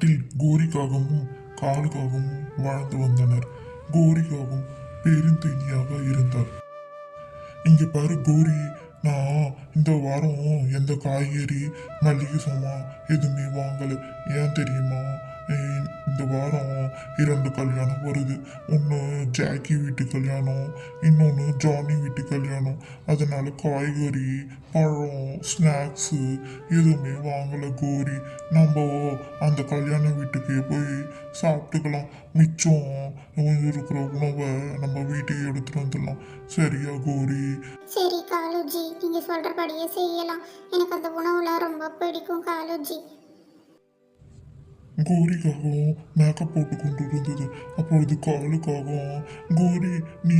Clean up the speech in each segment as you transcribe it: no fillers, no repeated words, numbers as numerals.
காட்டில் கோரிக்காகவும் காலுக்காகவும் வாழ்ந்து வந்தனர். கோரிக்காகவும் பெருந்தேனியாக இருந்தார். இங்க பாரு கோரி, நான் இந்த வாரம் எந்த காய்கறி மல்லிகை சாமான் எதுவுமே வாங்கலை. ஏன் தெரியுமா? இந்த வாரம் 2 கல்யாணம் வருது. ஒன்று ஜாக்கி வீட்டு கல்யாணம், இன்னொன்று ஜானி வீட்டு கல்யாணம். அதனால காய்கறி பழம் ஸ்நாக்ஸு எதுவுமே வாங்கலை கோரி. நம்ம அந்த கல்யாண வீட்டுக்கே போய் சாப்பிட்டுக்கலாம். மிச்சம் இருக்கிற உணவை நம்ம வீட்டுக்கு எடுத்துட்டு வந்துடலாம். சரியா கோரி? சரி காலுஜி, நீங்க சொல்றபடியே செய்யலாம். எனக்கு அந்த உணவுலாம் ரொம்ப பிடிக்கும் காலுஜி. கோரிக்காகவும் மேக்கப் போட்டு கொண்டு இருந்தது. அப்பொழுது காலுக்காகவும், கோரி நீ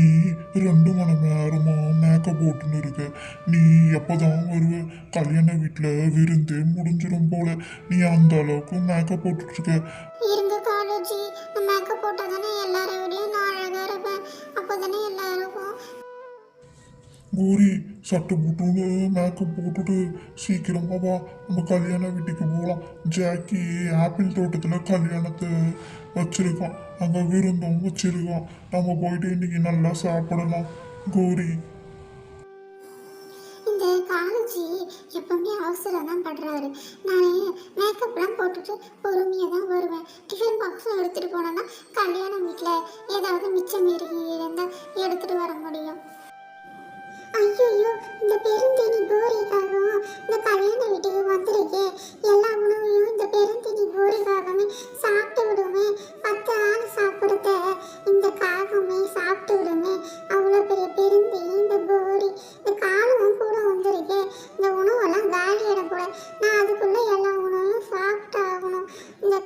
2 மணி நேரமா மேக்கப் போட்டுன்னு இருக்க. நீ எப்போதான் வருவ? கல்யாண வீட்டில் விருந்து முடிஞ்சிடும் போல. நீ அந்த அளவுக்கு மேக்கப் போட்டுட்டு இருக்க. இருங்க காலுஜி, நான் மேக்கப் போட்டால் தானே எல்லாரை விடையும் நான் அழகாக இருப்பேன். அப்போ தானே எல்லாருக்கும். கோரி சட்டை போட்டுன்னு மேக்கப் போட்டுட்டு சீக்கிரமா வா, நம்ம கல்யாண வீட்டுக்கு போகலாம். ஜாக்கி ஆப்பிள் தோட்டத்தில் கல்யாணத்தை வச்சிருக்கான், அங்கே விருந்தும் வச்சிருக்கான். நம்ம போயிட்டு இன்னைக்கு நல்லா சாப்பிடலாம் கோரி. இந்த காலேஜி எப்பவுமே அவசரம் தான் படுறாரு. நான் மேக்கப்லாம் போட்டுட்டு பொறுமையாக தான் வருவேன். டிஃபன் பாக்ஸும் எடுத்துகிட்டு போனேன்னா கல்யாண வீட்டில் ஏதாவது மிச்சம் மீறி இருந்தால் எடுத்துகிட்டு வர முடியும். ஐயோ, இந்த பெருந்தேனி கோரிக்காகவும் இந்த கல்யாண வீட்டுக்கு வந்திருக்கே. எல்லா உணவையும் இந்த பெருந்தேனி கோரிக்காகவே சாப்பிட்டு விடுமே. 10 ஆள் சாப்பிடுறத இந்த காகமே சாப்பிட்டு விடுமே. அவ்வளோ பெரிய பெருந்தேனி இந்த கோரி. இந்த காலமும் கூட வந்திருக்கே. இந்த உணவெல்லாம் காலியிடம் போல. நான் அதுக்குள்ளே எல்லா உணவையும் சாப்பிட்டாகணும். இந்த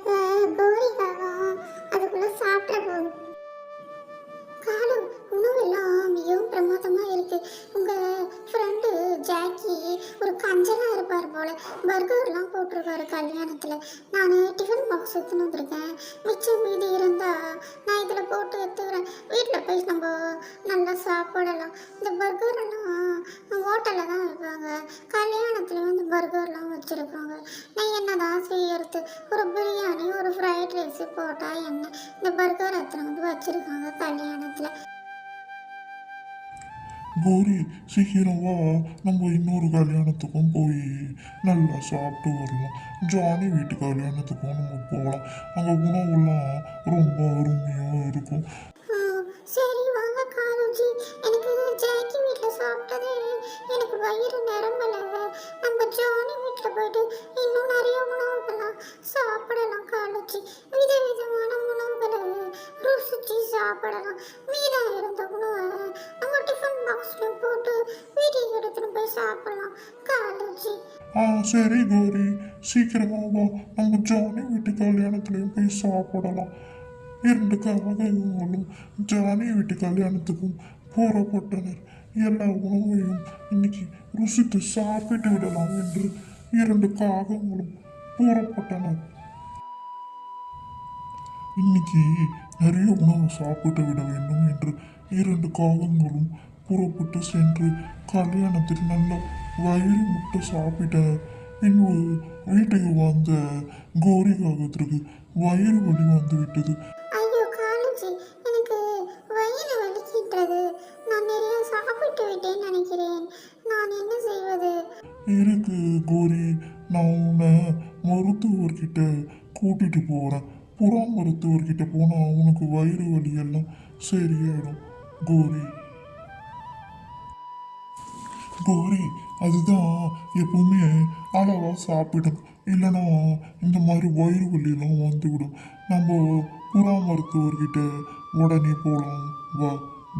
கோரிக்காகவும் அதுக்குள்ளே சாப்பிட போகுது. காலு, உணவெல்லாம் மிகவும் பிரமாதமாக இருக்குது. உங்கள் ஃப்ரெண்டு ஜாக்கி ஒரு கஞ்சனாக இருப்பார் போல். பர்கர்லாம் போட்டிருக்காரு கல்யாணத்தில். நான் டிஃபன் பாக்ஸ் எடுத்துன்னு வந்திருக்கேன். மிச்சம் மீதி இருந்தால் நான் இதில் போட்டு எடுத்துக்கிறேன். வீட்டில் போய் நம்ம நல்லா சாப்பிடலாம். இந்த பர்கரெல்லாம் ஹோட்டலில் தான் இருப்பாங்க. கல்யாணத்தில் வந்து பர்கர்லாம் வச்சுருக்காங்க. நான் என்ன தான் செய்யறது? ஒரு பிரியாணி ஒரு ஃப்ரைட் ரைஸு போட்டால் என்ன? இந்த பர்கர் எடுத்துன்னு வந்து வச்சுருக்காங்க கல்யாணத்தில். கோரி சீக்கிரம் வா, நம்ம இன்னொரு கல்யாணத்துக்கும் போய் நல்லா சாப்பிட்டு வரலாம். ஜானி வீட்டு கல்யாணத்துக்கும் நம்ம போகலாம். அங்கே உணவுலாம் ரொம்ப அருமையாக இருக்கும். சரி வாங்க காலுஜி. எனக்கு ஜாக்கி வீட்டில் சாப்பிட்டது எனக்கு வயிறு நிரம்பல. நம்ம ஜானி வீட்டில் போயிட்டு இன்னும் நிறைய உணவுகள்லாம் சாப்பிடலாம் காலுஜி. விதவிதமான உணவுகளை ருசிச்சு சாப்பிடலாம். மீதம் இருந்த உணவை நம்ம டிஃபன் பாக்ஸில் போட்டு வீட்டுக்கு எடுத்துன்னு போய் சாப்பிடலாம் காலுஜி. சரி கோரி, சீக்கிரமா வா, நம்ம ஜானி வீட்டு கல்யாணத்துலேயும் போய் சாப்பிடலாம். 2 காகங்களும் ஜானி வீட்டு கல்யாணத்துக்கும் புறப்பட்டனர். எல்லா உணவையும் இன்னைக்கு ருசித்து சாப்பிட்டு விடலாம் என்று 2 காகங்களும் புறப்பட்டனர். இன்னைக்கு நிறைய உணவு சாப்பிட்டு விட வேண்டும் என்று 2 காகங்களும் புறப்பட்டு சென்று கல்யாணத்தில் நல்ல வயிறு முட்டை சாப்பிட்டனர். பின்பு வீட்டுக்கு வந்த கோரி காகத்திற்கு வயிறு வலி வந்து விட்டது. ஐயோ காலுஜி, எனக்கு வயிறு வலிக்கின்றது. நான் நிறைய சாப்பிட்டு விட்டேன்னு நினைக்கிறேன். நான் என்ன செய்வது? இருக்கு கோரி, நான் உன்னை மருத்துவர்கிட்ட கூட்டிட்டு போகிறேன். புறா மருத்துவர்கிட்ட போனால் உனக்கு வயிறு வலி எல்லாம் சரியாயிடும் கோரி. கோரி, அதுதான் எப்பவுமே அளவாக சாப்பிடணும். இல்லைன்னா இந்த மாதிரி வயிறு வலியெல்லாம் வந்துவிடும். நம்ம புறா மருத்துவர்கிட்ட உடனே போகலாம் வா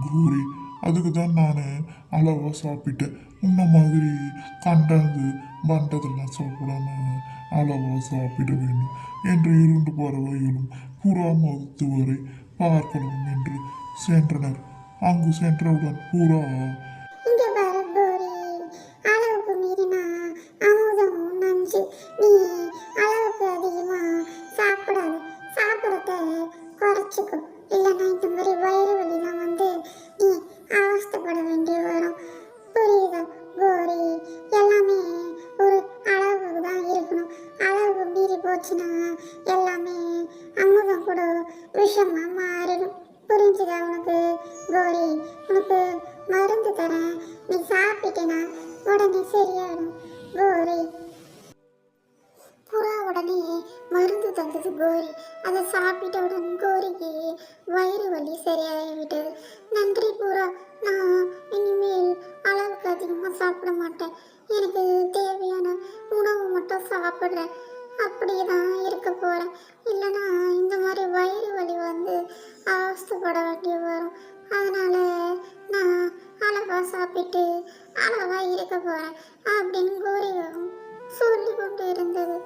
கோரி. அதுக்கு தான் நான் அளவாக சாப்பிட்டேன். உன்ன மாதிரி கண்டது பண்டதெல்லாம் சாப்பிடாம அளவாக சாப்பிட வேண்டும் என்று 2 பறவைகளும் புறா மருத்துவரை பார்க்கலாம் என்று சென்றனர். அங்கு சென்றவுடன் புறா, இங்க வர கோரி, அளவுக்கு மீறினா அமுதம் நஞ்சு. நீ அளவுக்கு அதிகமா சாப்பிடாது. சாப்பிடத்த குறைச்சிக்கோ. இல்லைன்னா இந்த மாதிரி வயிறு வலிலாம் வந்து நீ அவஸ்தைப்பட வேண்டி வரும். புரியுதா கோரி? எல்லாமே ஒரு அளவுக்கு தான் இருக்கணும். அளவுக்கு மீறி போச்சுன்னா எல்லாமே கூட விஷமா மாறிடும். புரிஞ்சுதா உனக்கு கோரி? உனக்கு மருந்து தரேன், நீ சாப்பிட்டேனா உடனே சரியாயிடும் கோரி. புறா உடனே மருந்து தந்தது கோரி. அதை சாப்பிட்டவுடன் கோரிக்கு வயிறு வலி சரியாகிவிட்டது. நன்றி புறா, நான் இனிமேல் அளவுக்கு அதிகமாக சாப்பிட மாட்டேன். எனக்கு தேவையான உணவு மட்டும் சாப்பிட்றேன். அப்படியே தான் இருக்க போகிறேன். இல்லைன்னா இந்த மாதிரி வயிறு வலி வந்து அவஸ்தைப்பட வேண்டி வரும். அதனால நான் அளவாக சாப்பிட்டு அளவாக இருக்க போகிறேன் அப்படின்னு கோரி சொல்லி கொண்டு இருந்தது.